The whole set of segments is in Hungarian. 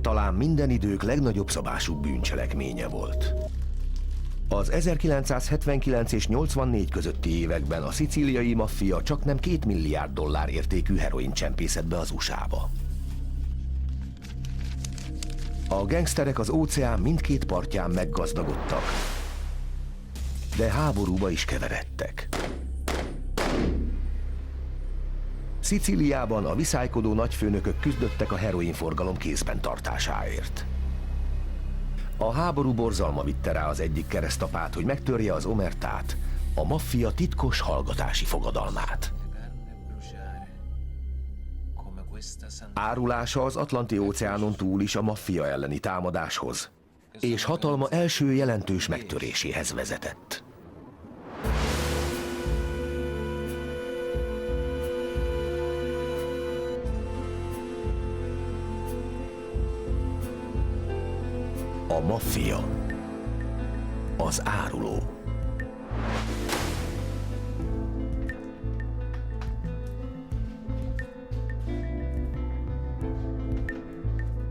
talán minden idők legnagyobb szabású bűncselekménye volt. Az 1979 és 84 közötti években a szicíliai maffia csaknem $2 milliárd értékű heroin csempészett be az USA-ba. A gengszterek az óceán mindkét partján meggazdagodtak, de háborúba is keveredtek. Szicíliában a viszálykodó nagyfőnökök küzdöttek a heroinforgalom kézben tartásáért. A háború borzalma vitte rá az egyik keresztapát, hogy megtörje az omertát, a maffia titkos hallgatási fogadalmát. Árulása az Atlanti-óceánon túl is a maffia elleni támadáshoz, és hatalma első jelentős megtöréséhez vezetett. A maffia, az áruló.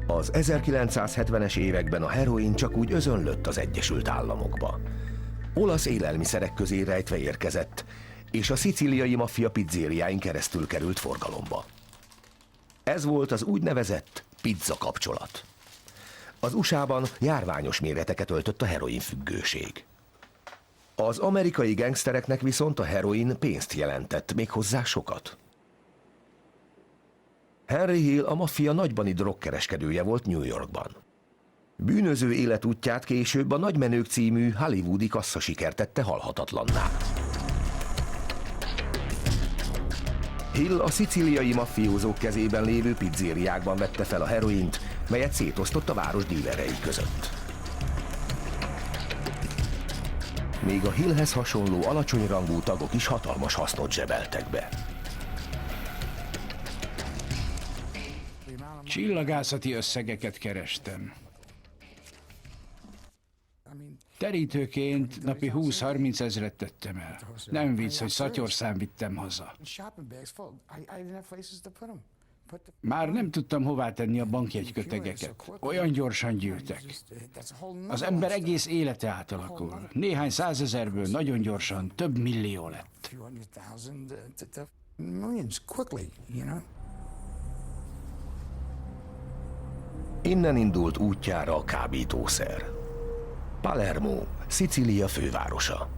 Az 1970-es években a heroin csak úgy özönlött az Egyesült Államokba. Olasz élelmiszerek közé rejtve érkezett, és a szicíliai maffia pizzériáin keresztül került forgalomba. Ez volt az úgynevezett pizza kapcsolat. Az USA-ban járványos méreteket öltött a heroinfüggőség. Az amerikai gengsztereknek viszont a heroin pénzt jelentett, méghozzá sokat. Henry Hill a maffia nagybani drogkereskedője volt New Yorkban. Bűnöző életútját később a Nagymenők című hollywoodi kasszasiker tette halhatatlanná. Hill a szicíliai maffiózók kezében lévő pizzériákban vette fel a heroint, melyet szétosztott a város dílerei között. Még a Hillhez hasonló alacsony rangú tagok is hatalmas hasznot zsebeltek be. Csillagászati összegeket kerestem. Terítőként napi 20-30 ezret tettem el. Nem vicc, hogy szatyorszám vittem haza. Már nem tudtam hová tenni a bankjegykötegeket. Olyan gyorsan gyűltek. Az ember egész élete átalakul. Néhány százezerből nagyon gyorsan több millió lett. Innen indult útjára a kábítószer. Palermo, Szicília fővárosa.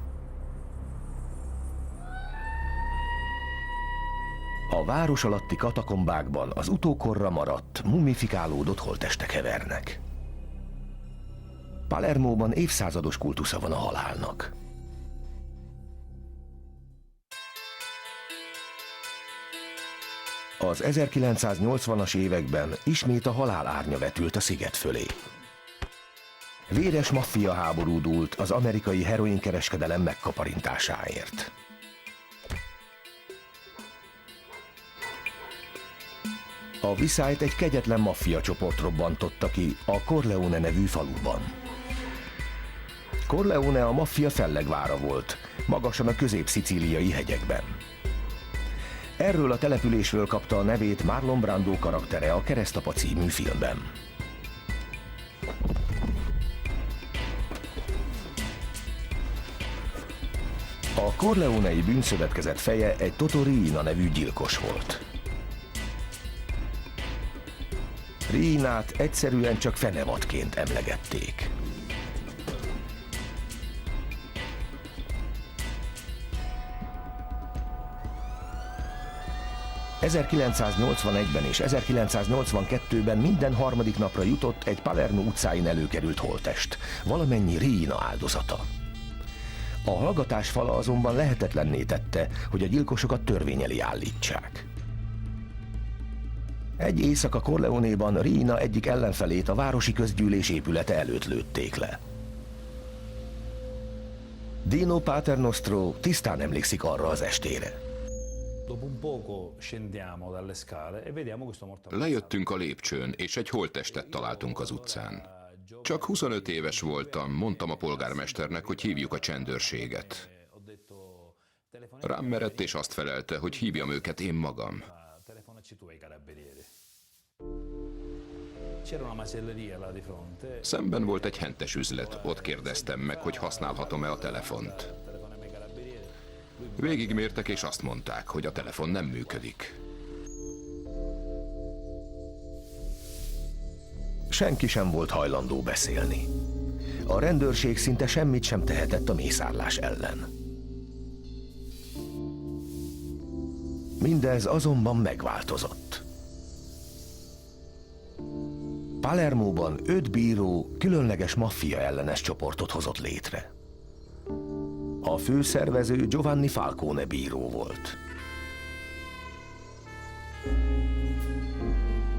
A város alatti katakombákban az utókorra maradt, mumifikálódott holttestek hevernek. Palermóban évszázados kultusza van a halálnak. Az 1980-as években ismét a halál árnya vetült a sziget fölé. Véres maffia háború dúlt az amerikai heroinkereskedelem megkaparintásáért. A viszályt egy kegyetlen maffia csoport robbantotta ki a Corleone nevű faluban. Corleone a maffia fellegvára volt, magasan a közép-szicíliai hegyekben. Erről a településről kapta a nevét Marlon Brando karaktere a Keresztapa című filmben. A Corleonei bűnszövetkezet feje egy Toto Riina nevű gyilkos volt. Riinát egyszerűen csak fenevadként emlegették. ...1981-ben és 1982-ben minden harmadik napra jutott egy Palermo utcáin előkerült holttest, valamennyi Riina áldozata. A hallgatás fala azonban lehetetlenné tette, hogy a gyilkosokat törvény elé állítsák. Egy éjszaka Corleonéban Riina egyik ellenfelét a városi közgyűlés épülete előtt lőtték le. Dino Paternostro tisztán emlékszik arra az estére. Lejöttünk a lépcsőn, és egy holttestet találtunk az utcán. Csak 25 éves voltam, mondtam a polgármesternek, hogy hívjuk a csendőrséget. Rám merett, és azt felelte, hogy hívjam őket én magam. Szemben volt egy hentes üzlet, ott kérdeztem meg, hogy használhatom-e a telefont. Végigmértek és azt mondták, hogy a telefon nem működik. Senki sem volt hajlandó beszélni. A rendőrség szinte semmit sem tehetett a mészárlás ellen. Mindez azonban megváltozott. Palermóban 5 bíró különleges maffia ellenes csoportot hozott létre. A főszervező Giovanni Falcone bíró volt.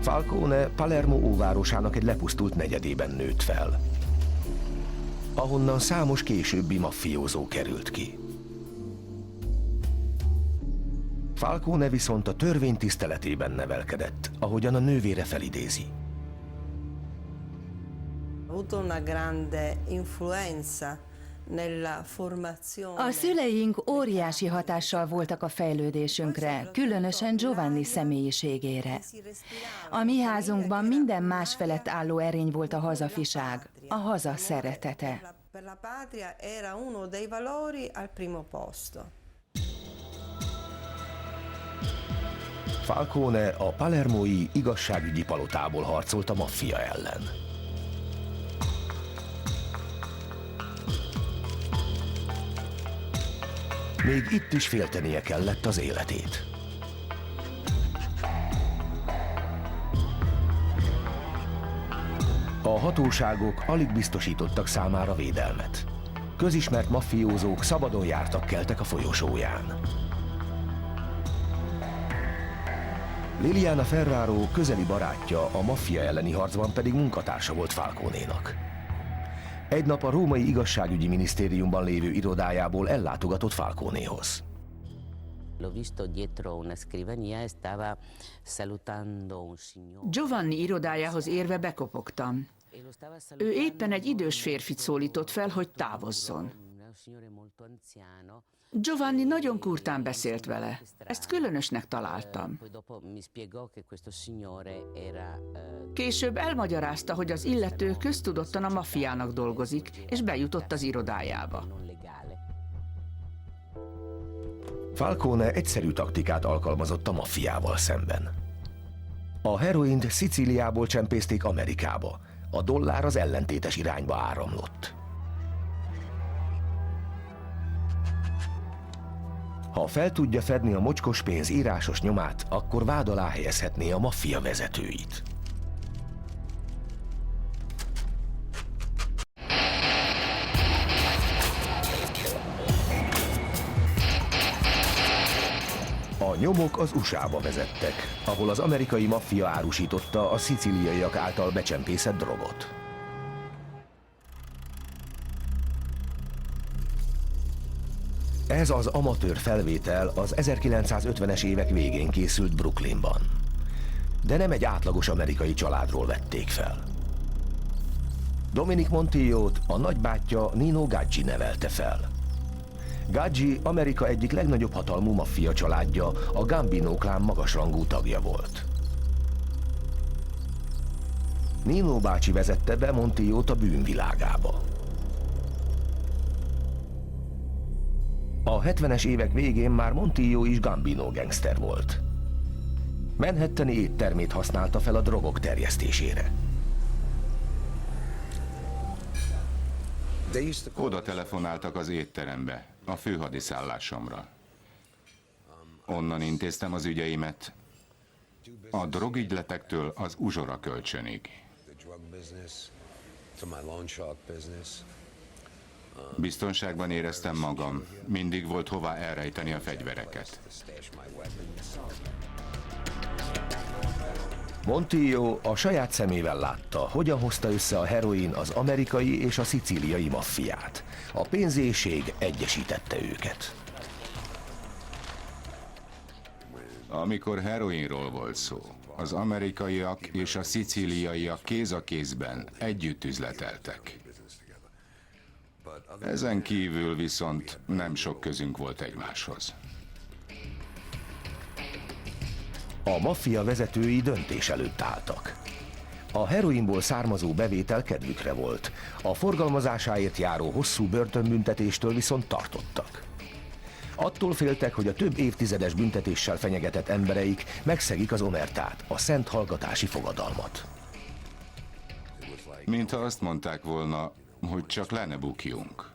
Falcone Palermo óvárosának egy lepusztult negyedében nőtt fel, ahonnan számos későbbi maffiózó került ki. Falcone viszont a törvény tiszteletében nevelkedett, ahogyan a nővére felidézi. A szüleink óriási hatással voltak a fejlődésünkre, különösen Giovanni személyiségére. A mi házunkban minden más felett álló erény volt a hazafiság, a haza szeretete. Falcone a palermói igazságügyi palotából harcolt a maffia ellen. Még itt is féltenie kellett az életét. A hatóságok alig biztosítottak számára védelmet. Közismert maffiózók szabadon jártak keltek a folyosóján. Liliana Ferraro közeli barátja, a maffia elleni harcban pedig munkatársa volt Falconénak. Egy nap a római igazságügyi minisztériumban lévő irodájából ellátogatott Falconéhoz. Giovanni irodájához érve bekopogtam. Ő éppen egy idős férfit szólított fel, hogy távozzon. Giovanni nagyon kurtán beszélt vele. Ezt különösnek találtam. Később elmagyarázta, hogy az illető köztudottan a maffiának dolgozik, és bejutott az irodájába. Falcone egyszerű taktikát alkalmazott a maffiával szemben. A heroint Szicíliából csempészték Amerikába, a dollár az ellentétes irányba áramlott. Ha fel tudja fedni a mocskos pénz írásos nyomát, akkor vád alá helyezhetné a maffia vezetőit. A nyomok az USA-ba vezettek, ahol az amerikai maffia árusította a szicíliaiak által becsempészett drogot. Ez az amatőr felvétel az 1950-es évek végén készült Brooklynban. De nem egy átlagos amerikai családról vették fel. Dominic Montillót a nagybátyja Nino Gaggi nevelte fel. Gaggi Amerika egyik legnagyobb hatalmú maffia családja, a Gambino klán magasrangú tagja volt. Nino bácsi vezette be Montillót a bűnvilágába. A 70-es évek végén már Montilló is Gambino gangster volt. Manhattani éttermét használta fel a drogok terjesztésére. Oda telefonáltak az étterembe, a főhadiszállásomra. Onnan intéztem az ügyeimet, a drogügyletektől az uzsora kölcsönig. Biztonságban éreztem magam, mindig volt hová elrejteni a fegyvereket. Montilló a saját szemével látta, hogyan hozta össze a heroin az amerikai és a szicíliai maffiát. A pénzéhség egyesítette őket. Amikor heroinról volt szó, az amerikaiak és a szicíliaiak kéz a kézben együtt üzleteltek. Ezen kívül viszont nem sok közünk volt egymáshoz. A maffia vezetői döntés előtt álltak. A heroinból származó bevétel kedvükre volt, a forgalmazásáért járó hosszú börtönbüntetéstől viszont tartottak. Attól féltek, hogy a több évtizedes büntetéssel fenyegetett embereik megszegik az omertát, a szent hallgatási fogadalmat. Mintha azt mondták volna, hogy csak le ne bukjunk.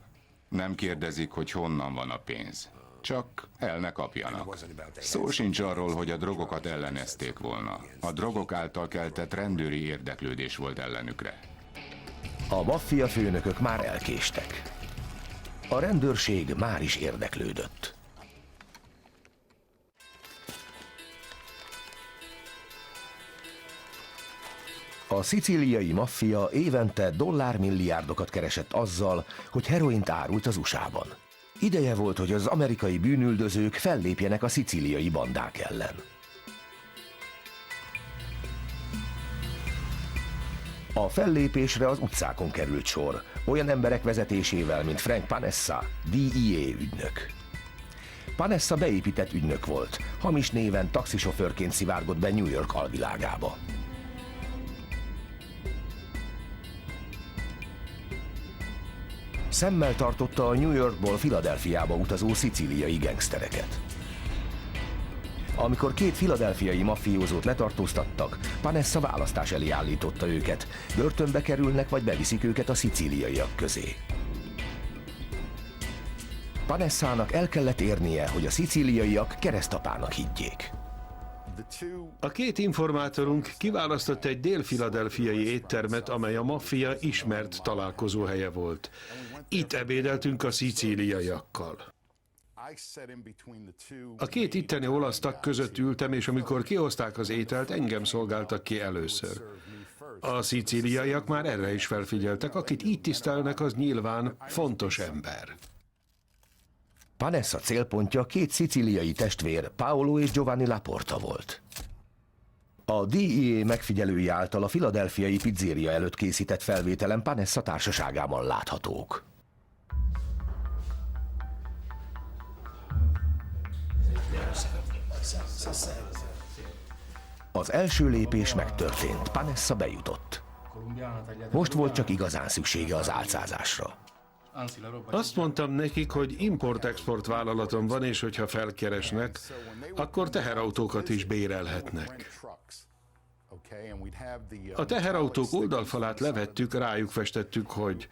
Nem kérdezik, hogy honnan van a pénz. Csak el ne kapjanak. Szó sincs arról, hogy a drogokat ellenezték volna. A drogok által keltett rendőri érdeklődés volt ellenükre. A maffia főnökök már elkéstek. A rendőrség már is érdeklődött. A szicíliai maffia évente dollármilliárdokat keresett azzal, hogy heroint árult az USA-ban. Ideje volt, hogy az amerikai bűnüldözők fellépjenek a szicíliai bandák ellen. A fellépésre az utcákon került sor, olyan emberek vezetésével, mint Frank Panessa, DEA ügynök. Panessa beépített ügynök volt, hamis néven taxisofőrként szivárgott be New York alvilágába. Szemmel tartotta a New Yorkból Philadelphiába utazó szicíliai gengsztereket. Amikor két philadelphiai maffiózót letartóztattak, Panessa választás elé állította őket, börtönbe kerülnek vagy beviszik őket a szicíliaiak közé. Panessának el kellett érnie, hogy a szicíliaiak keresztapának higgyék. A két informátorunk kiválasztott egy dél-philadelphiai éttermet, amely a maffia ismert találkozóhelye volt. Itt ebédeltünk a szicíliaiakkal. A két itteni olasz tag között ültem, és amikor kihozták az ételt, engem szolgáltak ki először. A szicíliaiak már erre is felfigyeltek, akit így tisztelnek, az nyilván fontos ember. Panessa célpontja két szicíliai testvér, Paolo és Giovanni Laporta volt. A DEA megfigyelői által a philadelphiai pizzéria előtt készített felvételen Panessa társaságában láthatók. Az első lépés megtörtént, Panessa bejutott. Most volt csak igazán szüksége az álcázásra. Azt mondtam nekik, hogy import-export vállalatom van, és hogyha felkeresnek, akkor teherautókat is bérelhetnek. A teherautók oldalfalát levettük, rájuk festettük, hogy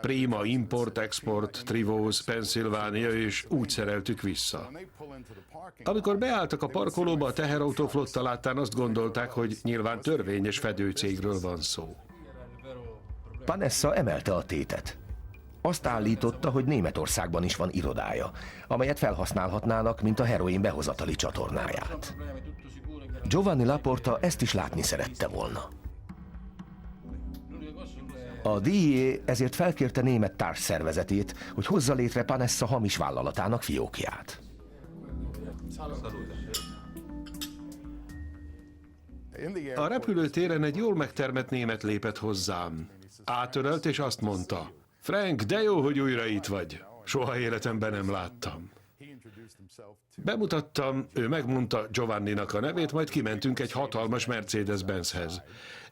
Prima Import-Export, Trivose, Pennsylvania, és úgy szereltük vissza. Amikor beálltak a parkolóba, a teherautóflotta láttán azt gondolták, hogy nyilván törvényes fedőcégről van szó. Panessa emelte a tétet. Azt állította, hogy Németországban is van irodája, amelyet felhasználhatnának, mint a heroin behozatali csatornáját. Giovanni Laporta ezt is látni szerette volna. A DEA ezért felkérte német társszervezetét, hogy hozza létre Panessa hamis vállalatának fiókját. A repülőtéren egy jól megtermett német lépett hozzám. Átölelt és azt mondta: Frank, de jó, hogy újra itt vagy. Soha életemben nem láttam. Bemutattam, ő megmondta Giovanninak a nevét, majd kimentünk egy hatalmas Mercedes-Benzhez.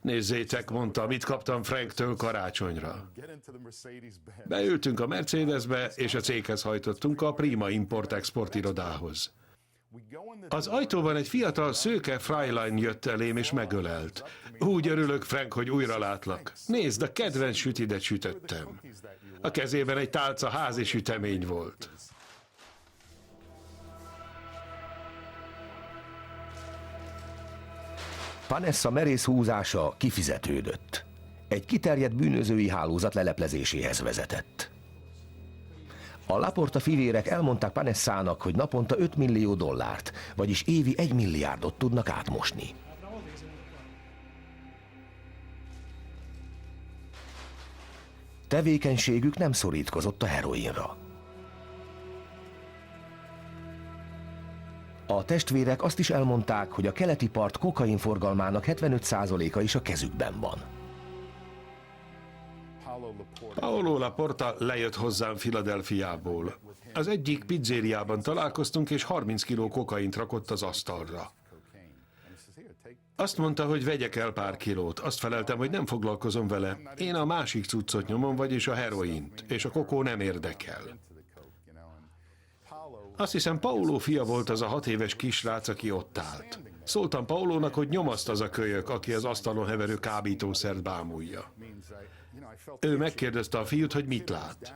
Nézzétek, mondta, mit kaptam Franktől karácsonyra. Beültünk a Mercedesbe, és a céghez hajtottunk, a Prima Import-Export irodához. Az ajtóban egy fiatal szőke Freilein jött elém és megölelt. Úgy örülök, Frank, hogy újra látlak. Nézd, a kedvenc sütidet sütöttem. A kezében egy tálca házi sütemény volt. Panessa merész húzása kifizetődött. Egy kiterjedt bűnözői hálózat leleplezéséhez vezetett. A Laporta fivérek elmondták Panessának, hogy naponta 5 millió dollárt, vagyis évi 1 milliárdot tudnak átmosni. Tevékenységük nem szorítkozott a heroinra. A testvérek azt is elmondták, hogy a keleti part kokain forgalmának 75%-a is a kezükben van. Paolo Laporta lejött hozzám Philadelphiából. Az egyik pizzériában találkoztunk, és 30 kiló kokaint rakott az asztalra. Azt mondta, hogy vegyek el pár kilót. Azt feleltem, hogy nem foglalkozom vele. Én a másik cuccot nyomom, vagyis a heroint, és a kokó nem érdekel. Azt hiszem, Paulo fia volt az a 6 éves kisrác, aki ott állt. Szóltam Paulónak, hogy nyomaszt az a kölyök, aki az asztalon heverő kábítószert bámulja. Ő megkérdezte a fiút, hogy mit lát.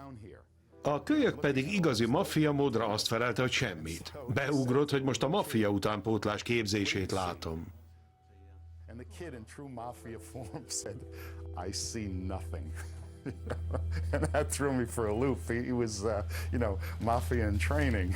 A kölyök pedig igazi maffia módra azt felelte, hogy semmit. Beugrott, hogy most a maffia utánpótlás képzését látom. And the kid in true mafia form said, I see nothing. And that threw me for a loop. He was, mafia in training.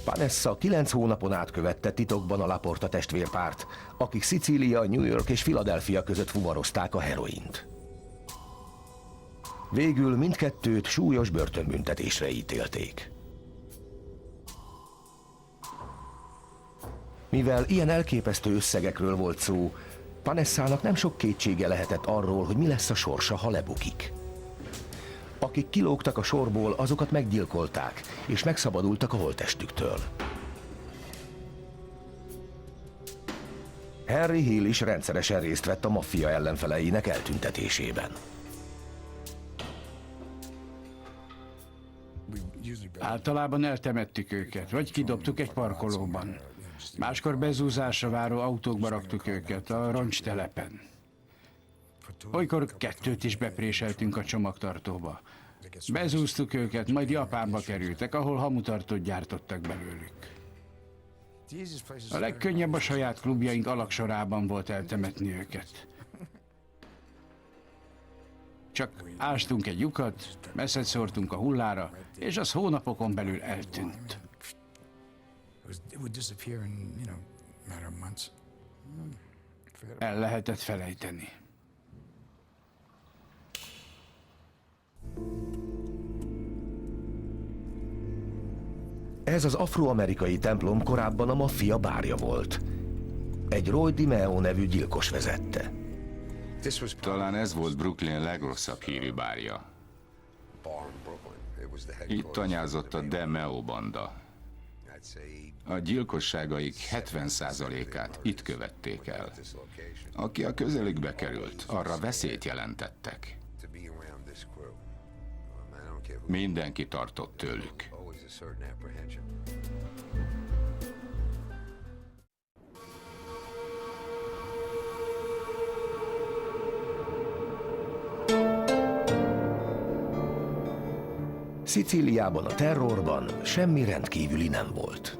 Vanessa 9 hónapon át követte titokban a Laporta testvérpárt, akik Szicília, New York és Philadelphia között fuvarozták a heroint. Végül mindkettőt súlyos börtönbüntetésre ítélték. Mivel ilyen elképesztő összegekről volt szó, Vanessának nem sok kétsége lehetett arról, hogy mi lesz a sorsa, ha lebukik. Akik kilógtak a sorból, azokat meggyilkolták, és megszabadultak a holttestüktől. Henry Hill is rendszeresen részt vett a maffia ellenfeleinek eltüntetésében. Általában eltemettük őket, vagy kidobtuk egy parkolóban. Máskor bezúzásra váró autókba raktuk őket a roncstelepen. Olykor 2 is bepréseltünk a csomagtartóba. Bezúztuk őket, majd Japánba kerültek, ahol hamutartót gyártottak belőlük. A legkönnyebb a saját klubjaink alagsorában volt eltemetni őket. Csak ástunk egy lyukat, messzet szórtunk a hullára, és az hónapokon belül eltűnt. El lehetett felejteni. Ez az afroamerikai templom korábban a maffia bárja volt. Egy Roy DiMeo nevű gyilkos vezette. Talán ez volt Brooklyn legrosszabb hírű bárja. Itt tanyázott a DeMeo banda. A gyilkosságaik 70%-át itt követték el. Aki a közelükbe került, arra veszélyt jelentettek. Mindenki tartott tőlük. Szicíliában a terrorban semmi rendkívüli nem volt.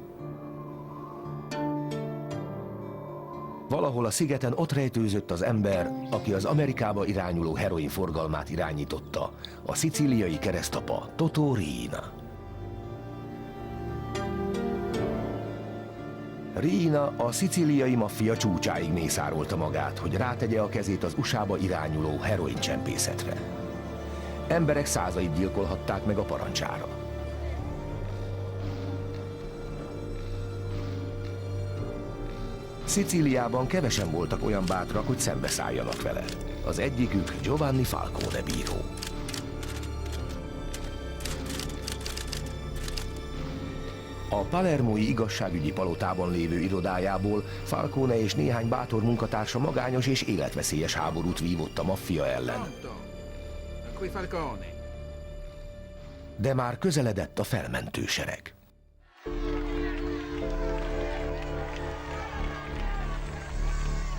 Valahol a szigeten ott rejtőzött az ember, aki az Amerikába irányuló heroin forgalmát irányította, a szicíliai keresztapa Totò Riina. Riina a szicíliai maffia csúcsáig mészárolta magát, hogy rátegye a kezét az USA-ba irányuló heroincsempészetre. Emberek százait gyilkolhatták meg a parancsára. Szicíliában kevesen voltak olyan bátrak, hogy szembeszálljanak vele. Az egyikük Giovanni Falcone bíró. A palermói igazságügyi palotában lévő irodájából Falcone és néhány bátor munkatársa magányos és életveszélyes háborút vívott a maffia ellen. De már közeledett a felmentő sereg.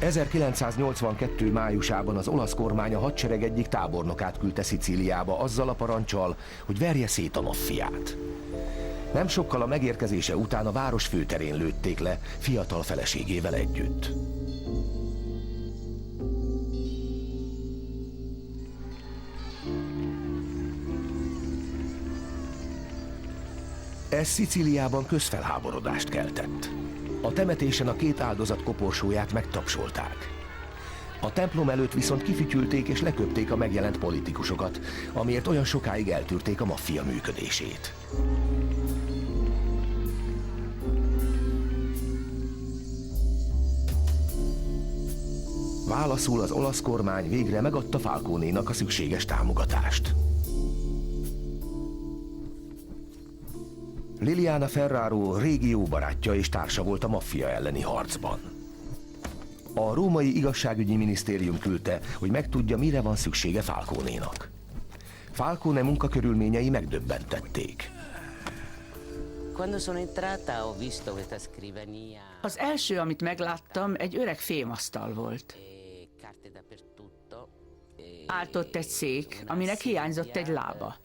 ...1982. májusában az olasz kormány a hadsereg egyik tábornokát küldte Szicíliába azzal a paranccsal, hogy verje szét a maffiát. Nem sokkal a megérkezése után a város főterén lőtték le, fiatal feleségével együtt. Ez Szicíliában közfelháborodást keltett. A temetésen a 2 áldozat koporsóját megtapsolták. A templom előtt viszont kifütyülték és leköpték a megjelent politikusokat, amiért olyan sokáig eltűrték a maffia működését. Válaszul az olasz kormány végre megadta Falconénak a szükséges támogatást. Liliana Ferraro régi jó barátja és társa volt a maffia elleni harcban. A római igazságügyi minisztérium küldte, hogy megtudja, mire van szüksége Falconénak. Falcone munkakörülményei megdöbbentették. Az első, amit megláttam, egy öreg fémasztal volt. Állt ott egy szék, aminek hiányzott egy lába.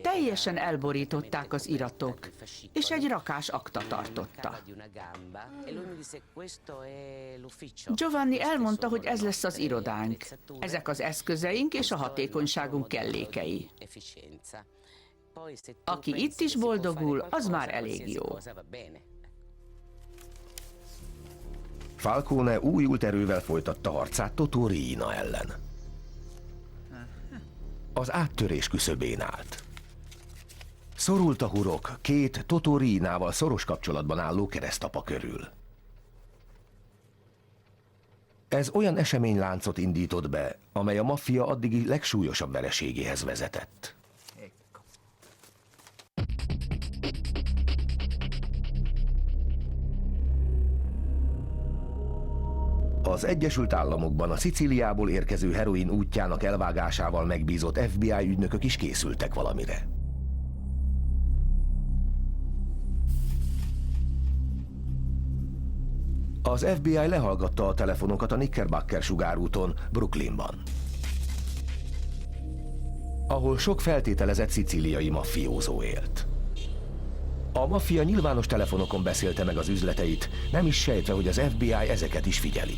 Teljesen elborították az iratok, és egy rakás akta tartotta. Giovanni elmondta, hogy ez lesz az irodánk. Ezek az eszközeink és a hatékonyságunk kellékei. Aki itt is boldogul, az már elég jó. Falcone újult erővel folytatta harcát Totò Riina ellen. Az áttörés küszöbén állt. Szorult a hurok két Totò Riinával szoros kapcsolatban álló keresztapa körül. Ez olyan eseményláncot indított be, amely a maffia addigi legsúlyosabb vereségéhez vezetett. Az Egyesült Államokban a Szicíliából érkező heroin útjának elvágásával megbízott FBI ügynökök is készültek valamire. Az FBI lehallgatta a telefonokat a Knickerbocker sugárúton, Brooklynban, ahol sok feltételezett szicíliai maffiózó élt. A maffia nyilvános telefonokon beszélte meg az üzleteit, nem is sejtve, hogy az FBI ezeket is figyeli.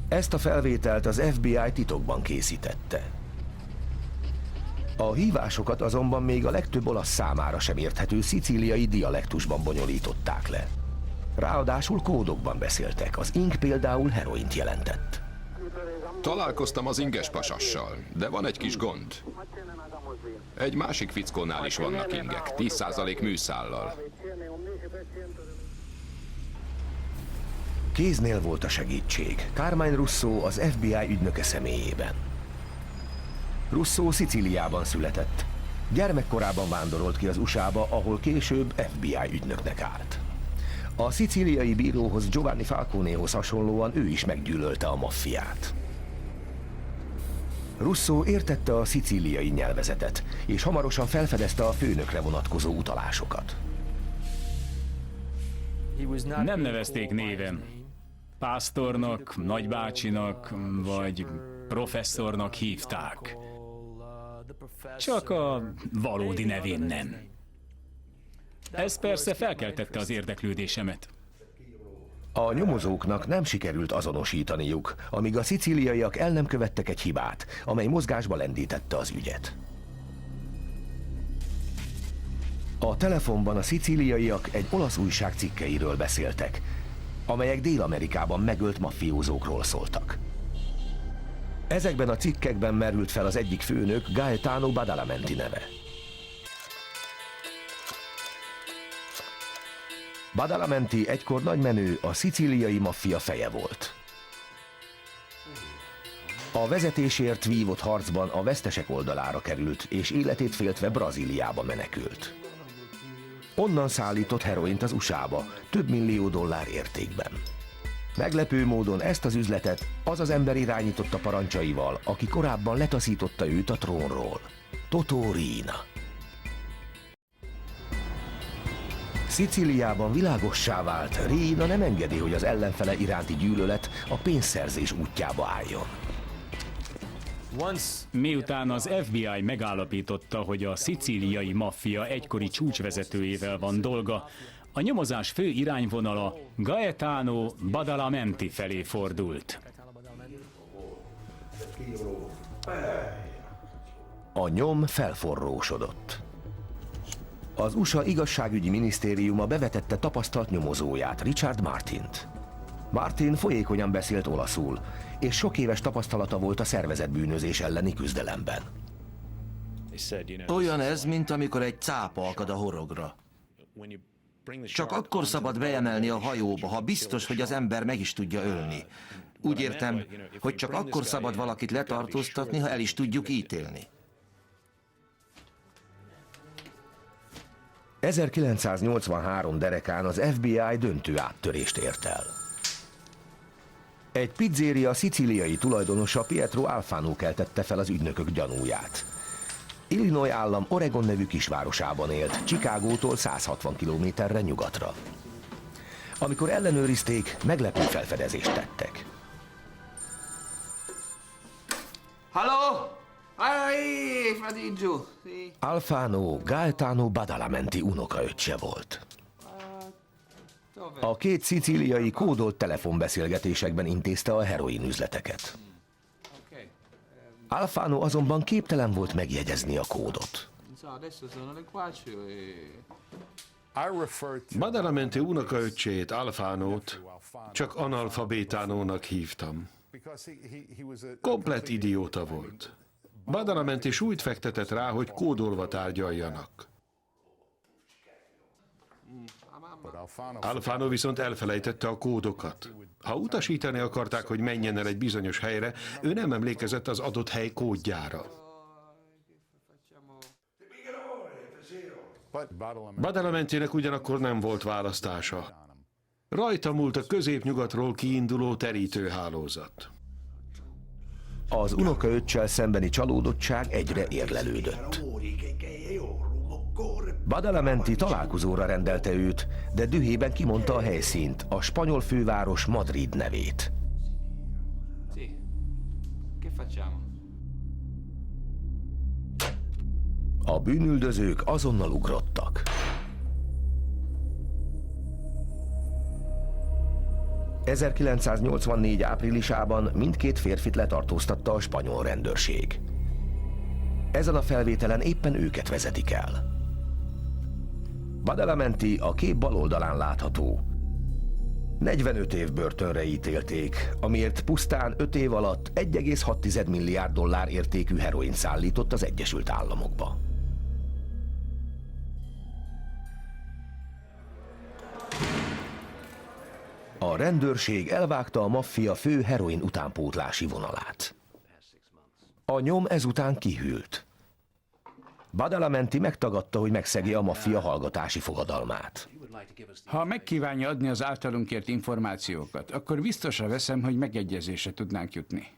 Ezt a felvételt az FBI titokban készítette. A hívásokat azonban még a legtöbb olasz számára sem érthető szicíliai dialektusban bonyolították le. Ráadásul kódokban beszéltek, az ing például heroint jelentett. Találkoztam az inges pasassal, de van egy kis gond. Egy másik fickónál is vannak ingek, 10% műszállal. Kéznél volt a segítség, Carmine Russo az FBI ügynöke személyében. Russo Szicíliában született. Gyermekkorában vándorolt ki az USA-ba, ahol később FBI ügynöknek állt. A szicíliai bíróhoz Giovanni Falconéhoz hasonlóan ő is meggyűlölte a maffiát. Russo értette a szicíliai nyelvezetet, és hamarosan felfedezte a főnökre vonatkozó utalásokat. Nem nevezték néven. Pásztornak, nagybácsinak vagy professzornak hívták. Csak a valódi nevén nem. Ez persze felkeltette az érdeklődésemet. A nyomozóknak nem sikerült azonosítaniuk, amíg a szicíliaiak el nem követtek egy hibát, amely mozgásba lendítette az ügyet. A telefonban a szicíliaiak egy olasz újság cikkeiről beszéltek, amelyek Dél-Amerikában megölt maffiózókról szóltak. Ezekben a cikkekben merült fel az egyik főnök, Gaetano Badalamenti neve. Badalamenti egykor nagymenő, a szicíliai maffia feje volt. A vezetésért vívott harcban a vesztesek oldalára került, és életét féltve Brazíliába menekült. Onnan szállított heroint az USA-ba, több millió dollár értékben. Meglepő módon ezt az üzletet az az ember irányította parancsaival, aki korábban letaszította őt a trónról, Totò Riina. Szicíliában világossá vált, Riina nem engedi, hogy az ellenfele iránti gyűlölet a pénzszerzés útjába álljon. Miután az FBI megállapította, hogy a szicíliai maffia egykori csúcsvezetőjével van dolga, a nyomozás fő irányvonala Gaetano Badalamenti felé fordult. A nyom felforrósodott. Az USA igazságügyi minisztériuma bevetette tapasztalt nyomozóját, Richard Martint. Martin folyékonyan beszélt olaszul, és sok éves tapasztalata volt a szervezett bűnözés elleni küzdelemben. Olyan ez, mint amikor egy cápa akad a horogra. Csak akkor szabad beemelni a hajóba, ha biztos, hogy az ember meg is tudja ölni. Úgy értem, hogy csak akkor szabad valakit letartóztatni, ha el is tudjuk ítélni. 1983 derekán az FBI döntő áttörést ért el. Egy pizzéria szicíliai tulajdonosa Pietro Alfano keltette fel az ügynökök gyanúját. Illinois állam Oregon nevű kisvárosában élt, Chicagótól 160 kilométerre nyugatra. Amikor ellenőrizték, meglepő felfedezést tettek. Halló? Fradiggio. Alfano Gaetano Badalamenti unokaöccse volt. A két szicíliai kódolt telefonbeszélgetésekben intézte a heroin üzleteket. Alfano azonban képtelen volt megjegyezni a kódot. Badalamenti unokaöccsét, Alfanót csak analfabétánónak hívtam. Komplett idióta volt. Badalamenti súlyt fektetett rá, hogy kódolva tárgyaljanak. Alfano viszont elfelejtette a kódokat. Ha utasítani akarták, hogy menjen el egy bizonyos helyre, ő nem emlékezett az adott hely kódjára. Badalamentinek ugyanakkor nem volt választása. Rajta múlt a középnyugatról kiinduló terítőhálózat. Az unokaöccsel szembeni csalódottság egyre érlelődött. Badalamenti találkozóra rendelte őt, de dühében kimondta a helyszínt, a spanyol főváros Madrid nevét. A bűnüldözők azonnal ugrottak. ...1984 áprilisában mindkét férfit letartóztatta a spanyol rendőrség. Ezen a felvételen éppen őket vezetik el. Badalamenti a kép bal oldalán látható. 45 év börtönre ítélték, amiért pusztán 5 év alatt 1,6 milliárd dollár értékű heroin szállított az Egyesült Államokba. A rendőrség elvágta a maffia fő heroin utánpótlási vonalát. A nyom ezután kihűlt. Badalamenti megtagadta, hogy megszegi a maffia hallgatási fogadalmát. Ha megkívánja adni az általunk kért információkat, akkor biztosra veszem, hogy megegyezésre tudnánk jutni.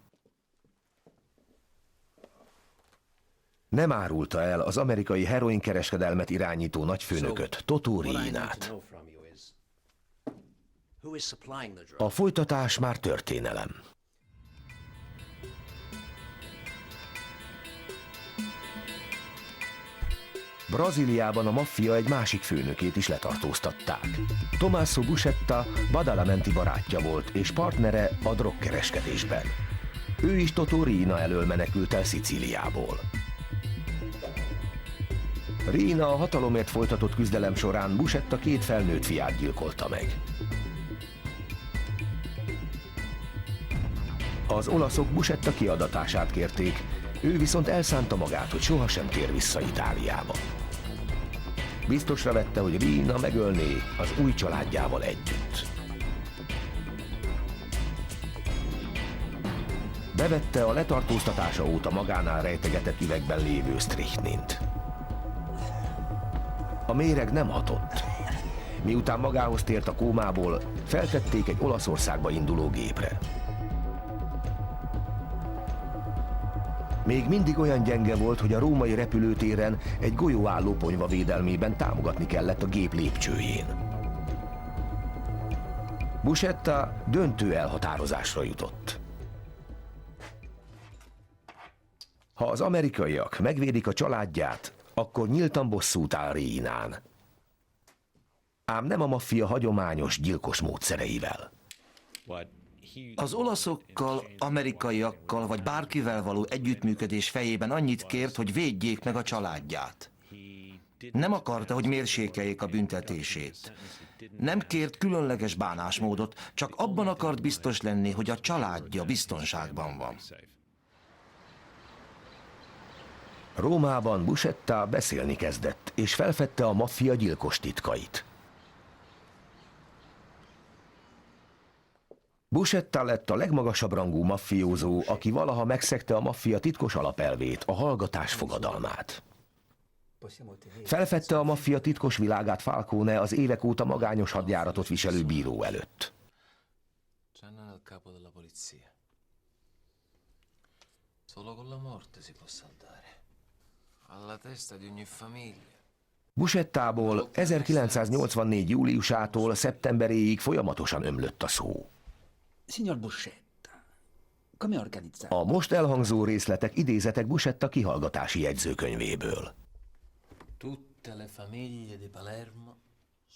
Nem árulta el az amerikai heroinkereskedelmet irányító nagyfőnököt, Totó Riinát. A folytatás már történelem. Brazíliában a maffia egy másik főnökét is letartóztatták. Tommaso Buscetta Badalamenti barátja volt és partnere a drogkereskedésben. Ő is Totó Riina elől menekült el Szicíliából. Riina a hatalomért folytatott küzdelem során Buscetta 2 felnőtt fiát gyilkolta meg. Az olaszok Buscetta kiadatását kérték, ő viszont elszánta magát, hogy sohasem tér vissza Itáliába. Biztosra vette, hogy Riina megölné az új családjával együtt. Bevette a letartóztatása óta magánál rejtegetett üvegben lévő strichnint. A méreg nem hatott. Miután magához tért a kómából, feltették egy Olaszországba induló gépre. Még mindig olyan gyenge volt, hogy a római repülőtéren egy golyóálló ponyva védelmében támogatni kellett a gép lépcsőjén. Buscetta döntő elhatározásra jutott. Ha az amerikaiak megvédik a családját, akkor nyíltan bosszút áll Riinán. Ám nem a maffia hagyományos, gyilkos módszereivel. Az olaszokkal, amerikaiakkal vagy bárkivel való együttműködés fejében annyit kért, hogy védjék meg a családját. Nem akarta, hogy mérsékeljék a büntetését. Nem kért különleges bánásmódot, csak abban akart biztos lenni, hogy a családja biztonságban van. Rómában Buscetta beszélni kezdett, és felfedte a maffia gyilkos titkait. Buscetta lett a legmagasabb rangú maffiózó, aki valaha megszegte a maffia titkos alapelvét, a hallgatás fogadalmát. Felfedte a maffia titkos világát Falcone az évek óta magányos hadjáratot viselő bíró előtt. Buscettából 1984. júliusától szeptemberéig folyamatosan ömlött a szó. Signor Buscetta, come organizzato? A most elhangzó részletek idézetek Buscetta kihallgatási jegyzőkönyvéből.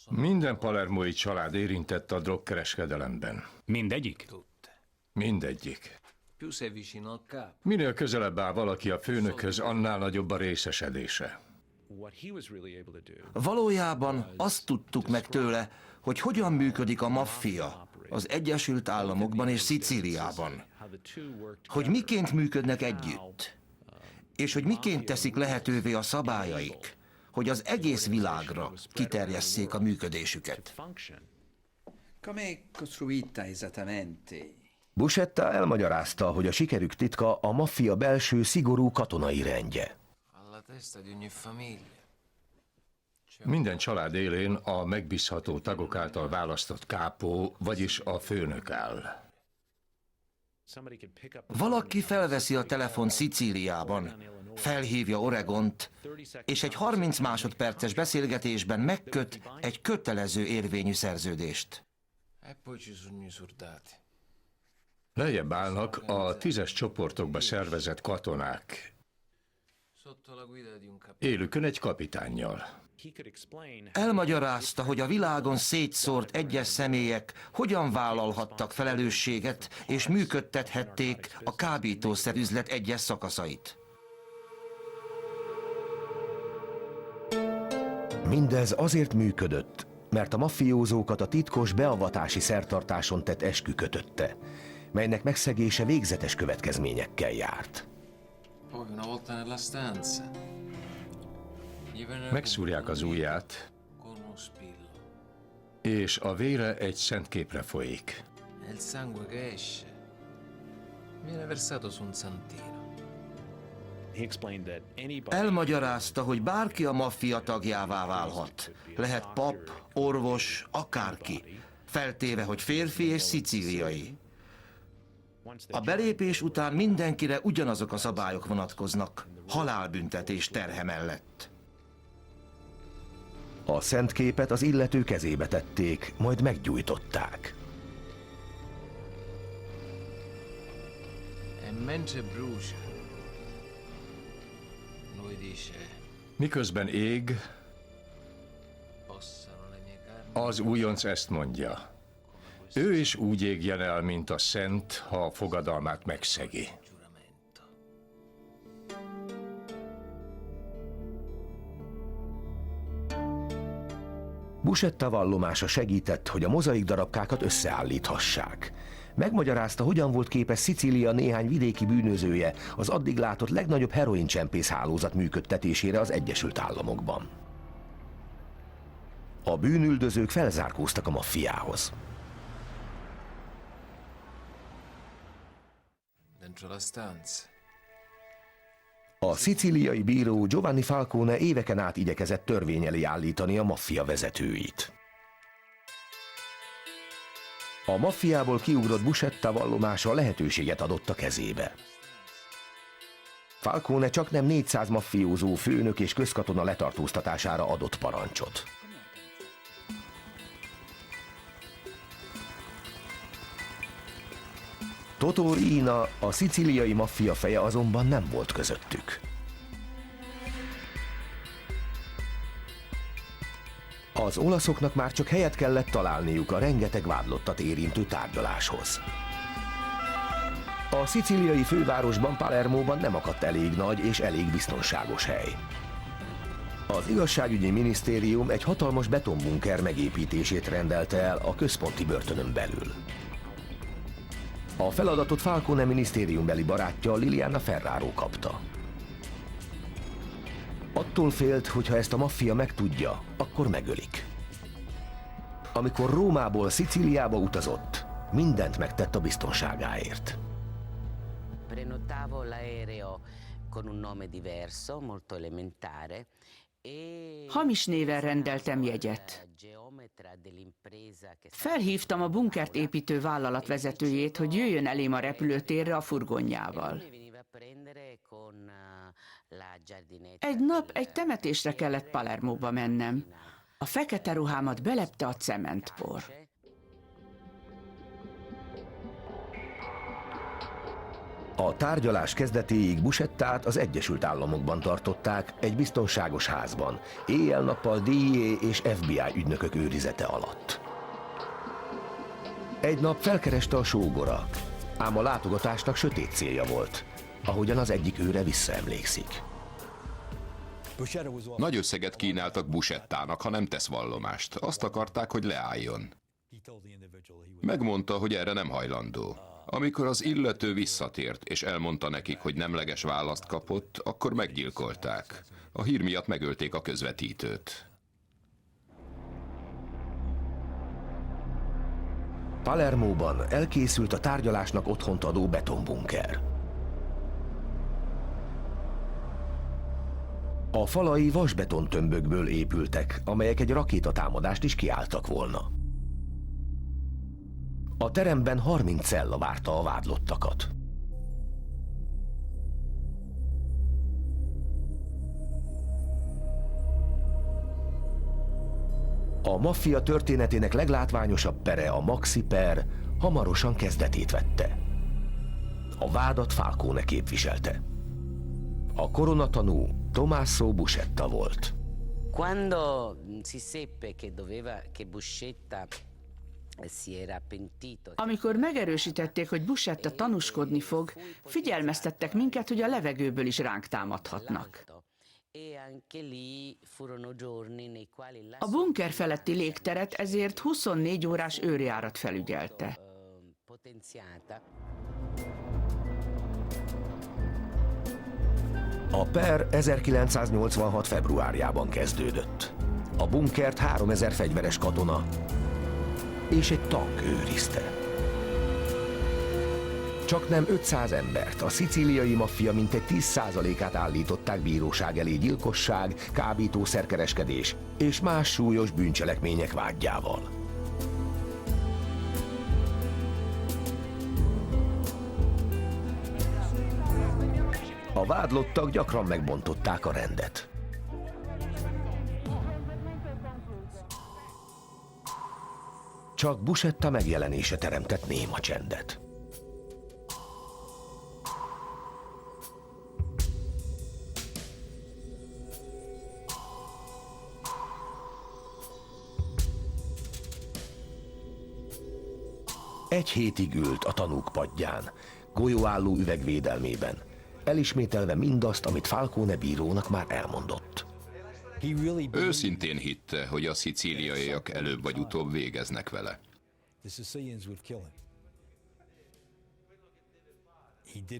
Minden palermói család érintett a drogkereskedelemben. Mindegyik? Mindegyik. Minél közelebb áll valaki a főnökhöz, annál nagyobb a részesedése. Valójában azt tudtuk meg tőle, hogy hogyan működik a maffia az Egyesült Államokban és Szicíliában. Hogy miként működnek együtt, és hogy miként teszik lehetővé a szabályaik, hogy az egész világra kiterjesszék a működésüket. Com'è costruita esattamente? Buscetta elmagyarázta, hogy a sikerük titka a maffia belső szigorú katonai rendje. Minden család élén a megbízható tagok által választott kápó, vagyis a főnök áll. Valaki felveszi a telefon Szicíliában, felhívja Oregont, és egy 30 másodperces beszélgetésben megköt egy kötelező érvényű szerződést. Lejjebb állnak a 10-es csoportokba szervezett katonák. Élükön egy kapitánnyal. Elmagyarázta, hogy a világon szétszórt egyes személyek hogyan vállalhattak felelősséget és működtethették a kábítószerüzlet egyes szakaszait. Mindez azért működött, mert a maffiózókat a titkos beavatási szertartáson tett eskü kötötte, melynek megszegése végzetes következményekkel járt. Megszúrják az ujját, és a vére egy szent képre folyik. Elmagyarázta, hogy bárki a maffia tagjává válhat. Lehet pap, orvos, akárki, feltéve, hogy férfi és szicíliai. A belépés után mindenkire ugyanazok a szabályok vonatkoznak, halálbüntetés terhe mellett. A szent képet az illető kezébe tették, majd meggyújtották. Miközben ég, az újonc ezt mondja. Ő is úgy égjen el, mint a szent, ha a fogadalmát megszegi. Buscetta vallomása segített, hogy a mozaik darabkákat összeállíthassák. Megmagyarázta, hogyan volt képes Szicília néhány vidéki bűnözője az addig látott legnagyobb heroincsempész hálózat működtetésére az Egyesült Államokban. A bűnüldözők felzárkóztak a maffiához. A szicíliai bíró Giovanni Falcone éveken át igyekezett törvény elé állítani a maffia vezetőit. A maffiából kiugrott Buscetta vallomása lehetőséget adott a kezébe. Falcone csaknem 400 maffiózó főnök és közkatona letartóztatására adott parancsot. Totò Riina, a szicíliai maffia feje azonban nem volt közöttük. Az olaszoknak már csak helyet kellett találniuk a rengeteg vádlottat érintő tárgyaláshoz. A szicíliai fővárosban, Palermóban nem akadt elég nagy és elég biztonságos hely. Az igazságügyi minisztérium egy hatalmas betonbunker megépítését rendelte el a központi börtönön belül. A feladatot Falcone minisztériumbeli barátja Liliana Ferraro kapta. Attól félt, hogy ha ezt a maffia megtudja, akkor megölik. Amikor Rómából Szicíliába utazott, mindent megtett a biztonságáért. Prenotavo l'aereo con un nome diverso, molto elementare. Hamis néven rendeltem jegyet. Felhívtam a bunkert építő vállalat vezetőjét, hogy jöjjön elém a repülőtérre a furgonjával. Egy nap egy temetésre kellett Palermóba mennem. A fekete ruhámat belepte a cementpor. A tárgyalás kezdetéig Buscettát az Egyesült Államokban tartották, egy biztonságos házban, éjjel-nappal DEA és FBI ügynökök őrizete alatt. Egy nap felkereste a sógora, ám a látogatásnak sötét célja volt, ahogyan az egyik őre visszaemlékszik. Nagy összeget kínáltak Buscettának, ha nem tesz vallomást. Azt akarták, hogy leálljon. Megmondta, hogy erre nem hajlandó. Amikor az illető visszatért, és elmondta nekik, hogy nemleges választ kapott, akkor meggyilkolták. A hír miatt megölték a közvetítőt. Palermóban elkészült a tárgyalásnak otthont adó betonbunker. A falai vasbetontömbökből épültek, amelyek egy rakétatámadást is kiálltak volna. A teremben 30 cella várta a vádlottakat. A maffia történetének leglátványosabb pere, a Maxi per, hamarosan kezdetét vette. A vádat Falcone képviselte. A koronatanú Tommaso Buscetta volt. Quando si seppe che Buscetta Amikor megerősítették, hogy Buscetta tanúskodni fog, figyelmeztettek minket, hogy a levegőből is ránk támadhatnak. A bunker feletti légteret ezért 24 órás őrjárat felügyelte. A per 1986. februárjában kezdődött. A bunkert 3000 fegyveres katona és egy tank őrizte. Csaknem 500 embert, a szicíliai maffia mintegy 10%-át állították bíróság elé gyilkosság, kábítószerkereskedés és más súlyos bűncselekmények vádjával. A vádlottak gyakran megbontották a rendet. Csak Buscetta megjelenése teremtett néma csendet. Egy hétig ült a tanúk padján, golyóálló üvegvédelmében, elismételve mindazt, amit Falcone bírónak már elmondott. Őszintén hitte, hogy a szicíliaiak előbb vagy utóbb végeznek vele.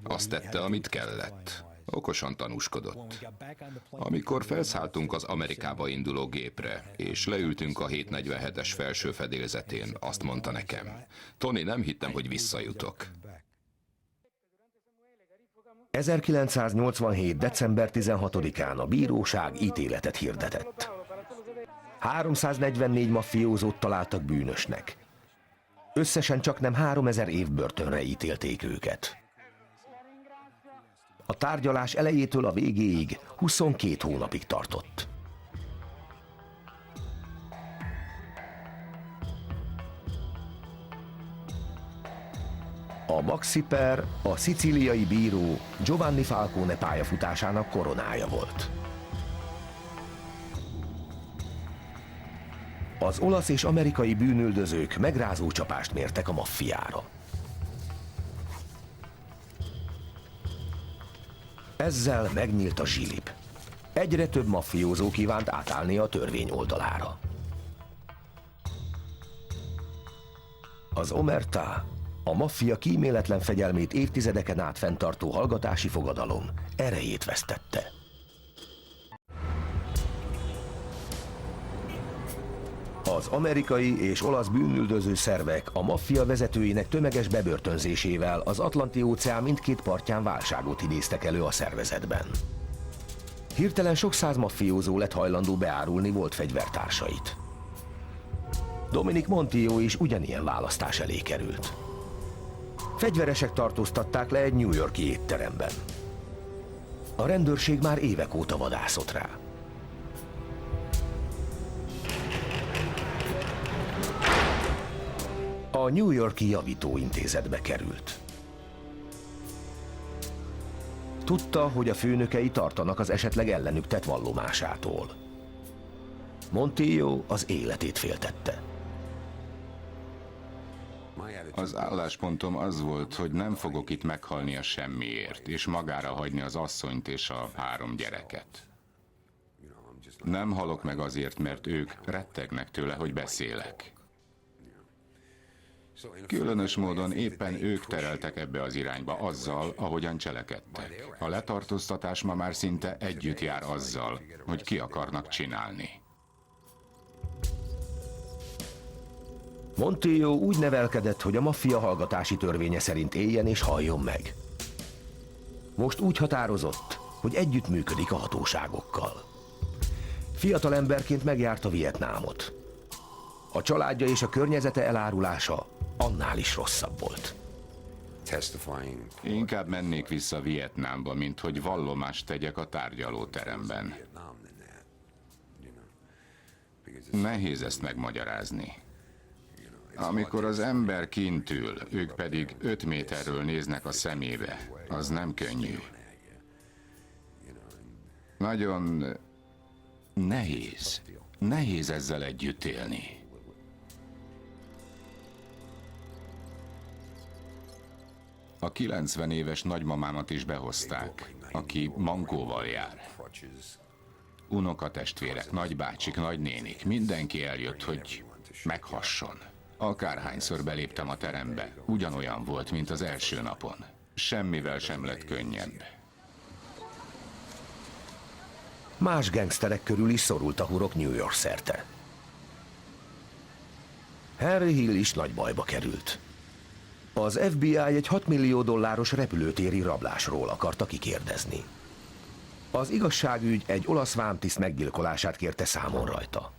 Azt tette, amit kellett. Okosan tanúskodott. Amikor felszálltunk az Amerikába induló gépre, és leültünk a 747-es felső fedélzetén, azt mondta nekem: Tony, nem hittem, hogy visszajutok. 1987. december 16-án a bíróság ítéletet hirdetett. 344 maffiózót találtak bűnösnek. Összesen csaknem 3000 év börtönre ítélték őket. A tárgyalás elejétől a végéig 22 hónapig tartott. A Maxi per a szicíliai bíró Giovanni Falcone pályafutásának koronája volt. Az olasz és amerikai bűnüldözők megrázó csapást mértek a maffiára. Ezzel megnyílt a zsilip. Egyre több maffiózó kívánt átállni a törvény oldalára. Az omertá, a maffia kíméletlen fegyelmét évtizedeken át fenntartó hallgatási fogadalom erejét vesztette. A Az amerikai és olasz bűnüldöző szervek a maffia vezetőinek tömeges bebörtönzésével az Atlanti-óceán mindkét partján válságot idéztek elő a szervezetben. Hirtelen sok száz maffiózó lett hajlandó beárulni volt fegyvertársait. Dominic Montillo is ugyanilyen választás elé került. Fegyveresek tartóztatták le egy New York-i étteremben. A rendőrség már évek óta vadászott rá. A New York-i javítóintézetbe került. Tudta, hogy a főnökei tartanak az esetleg ellenük tett vallomásától. Montillo az életét féltette. Az álláspontom az volt, hogy nem fogok itt meghalni a semmiért, és magára hagyni az asszonyt és a 3 gyereket. Nem halok meg azért, mert ők rettegnek tőle, hogy beszélek. Különös módon éppen ők tereltek ebbe az irányba azzal, ahogyan cselekedtek. A letartóztatás ma már szinte együtt jár azzal, hogy ki akarnak csinálni. Montillo úgy nevelkedett, hogy a maffia hallgatási törvénye szerint éljen és halljon meg. Most úgy határozott, hogy együttműködik a hatóságokkal. Fiatalemberként megjárta Vietnámot. A családja és a környezete elárulása annál is rosszabb volt. Inkább mennék vissza Vietnámba, mint hogy vallomást tegyek a tárgyalóteremben. Nehéz ezt megmagyarázni. Amikor az ember kint ül, ők pedig 5 méterről néznek a szemébe, az nem könnyű. Nagyon nehéz. Nehéz ezzel együtt élni. A 90 éves nagymamámat is behozták, aki mankóval jár. Unokatestvérek, nagybácsik, nagynénik, mindenki eljött, hogy meghasson. Akárhányszor beléptem a terembe, ugyanolyan volt, mint az első napon. Semmivel sem lett könnyebb. Más gengszterek körül is szorult a hurok New York szerte. Henry Hill is nagy bajba került. Az FBI egy $6 millió repülőtéri rablásról akarta kikérdezni. Az igazságügy egy olasz vámtiszt meggyilkolását kérte számon rajta.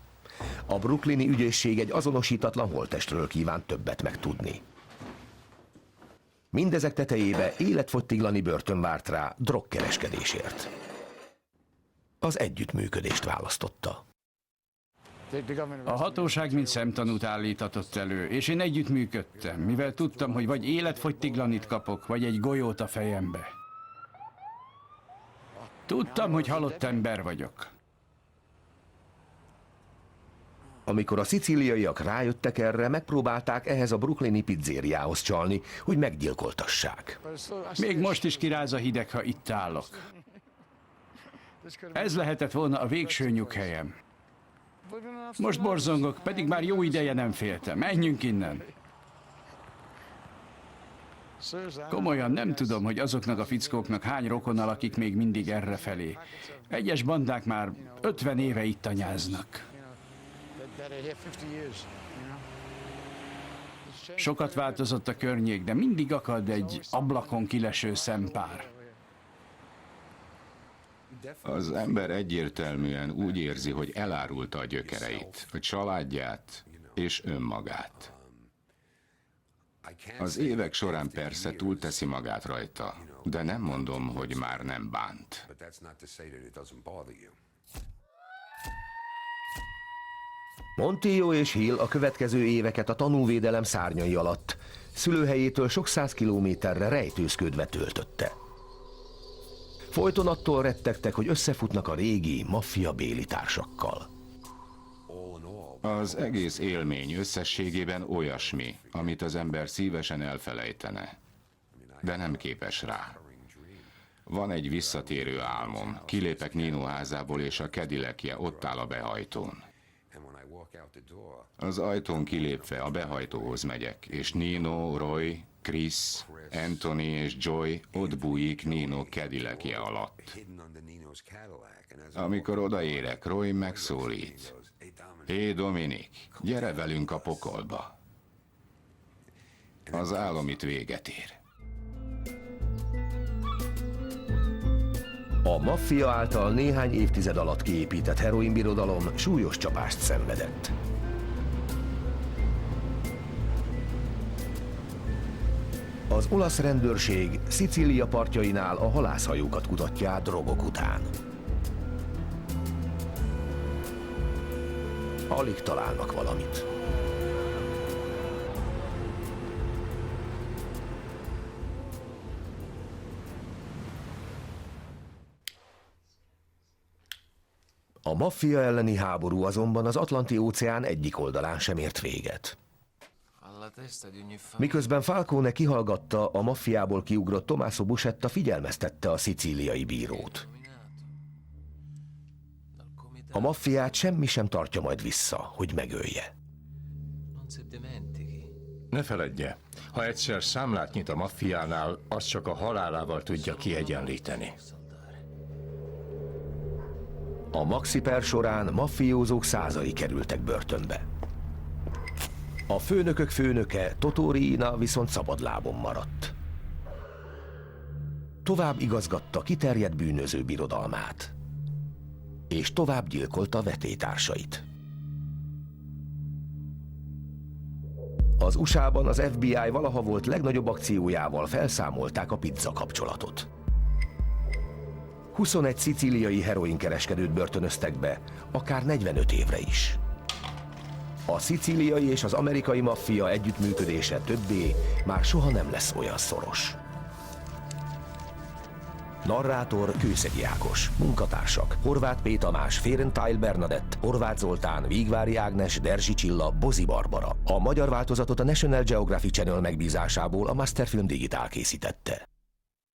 A brooklyni ügyészség egy azonosítatlan holttestről kívánt többet megtudni. Mindezek tetejébe életfogytiglani börtön várt rá drogkereskedésért. Az együttműködést választotta. A hatóság mint szemtanút állítatott elő, és én együttműködtem, mivel tudtam, hogy vagy életfogytiglanit kapok, vagy egy golyót a fejembe. Tudtam, hogy halott ember vagyok. Amikor a szicíliaiak rájöttek erre, megpróbálták ehhez a brooklyni pizzériához csalni, hogy meggyilkoltassák. Még most is kiráz a hideg, ha itt állok. Ez lehetett volna a végső nyughelyem. Most borzongok, pedig már jó ideje nem féltem. Menjünk innen! Komolyan nem tudom, hogy azoknak a fickóknak hány rokona lakik még mindig errefelé. Egyes bandák már 50 éve itt tanyáznak. Sokat változott a környék, de mindig akad egy ablakon kileső szempár. Az ember egyértelműen úgy érzi, hogy elárulta a gyökereit, a családját és önmagát. Az évek során persze túlteszi magát rajta, de nem mondom, hogy már nem bánt. Montillo és Hill a következő éveket a tanúvédelem szárnyai alatt, szülőhelyétől sok 100 kilométerre rejtőzködve töltötte. Folyton attól rettegtek, hogy összefutnak a régi, maffia béli társakkal. Az egész élmény összességében olyasmi, amit az ember szívesen elfelejtene, de nem képes rá. Van egy visszatérő álmom, kilépek Nino házából, és a Cadillacje ott áll a behajtón. Az ajtón kilépve a behajtóhoz megyek, és Nino, Roy, Chris, Anthony és Joy ott bújik Nino Cadillacje alatt. Amikor odaérek, Roy megszólít. Hé, Dominik, gyere velünk a pokolba. Az álom itt véget ér. A maffia által néhány évtized alatt kiépített heroinbirodalom súlyos csapást szenvedett. Az olasz rendőrség Szicília partjainál a halászhajókat kutatja át drogok után. Alig találnak valamit. A maffia elleni háború azonban az Atlanti-óceán egyik oldalán sem ért véget. Miközben Falcone kihallgatta, a maffiából kiugrott Tommaso Buscetta figyelmeztette a szicíliai bírót. A maffiát semmi sem tartja majd vissza, hogy megölje. Ne feledje, ha egyszer számlát nyit a maffiánál, azt csak a halálával tudja kiegyenlíteni. A Maxi-per során maffiózók százai kerültek börtönbe. A főnökök főnöke, Totò Riina viszont szabadlábon maradt. Tovább igazgatta kiterjedt bűnöző birodalmát. És tovább gyilkolta vetélytársait. Az USA-ban az FBI valaha volt legnagyobb akciójával felszámolták a pizza kapcsolatot. 21 szicíliai heroinkereskedőt börtönöztek be, akár 45 évre is. A szicíliai és az amerikai maffia együttműködése többé már soha nem lesz olyan szoros. Narrátor Kőszegi Ákos, munkatársak Horváth P. Tamás, Férentál Bernadett, Horváth Zoltán, Vígvári Ágnes, Derzsi Csilla, Bozi Barbara. A magyar változatot a National Geographic Channel megbízásából a Masterfilm Digitál készítette.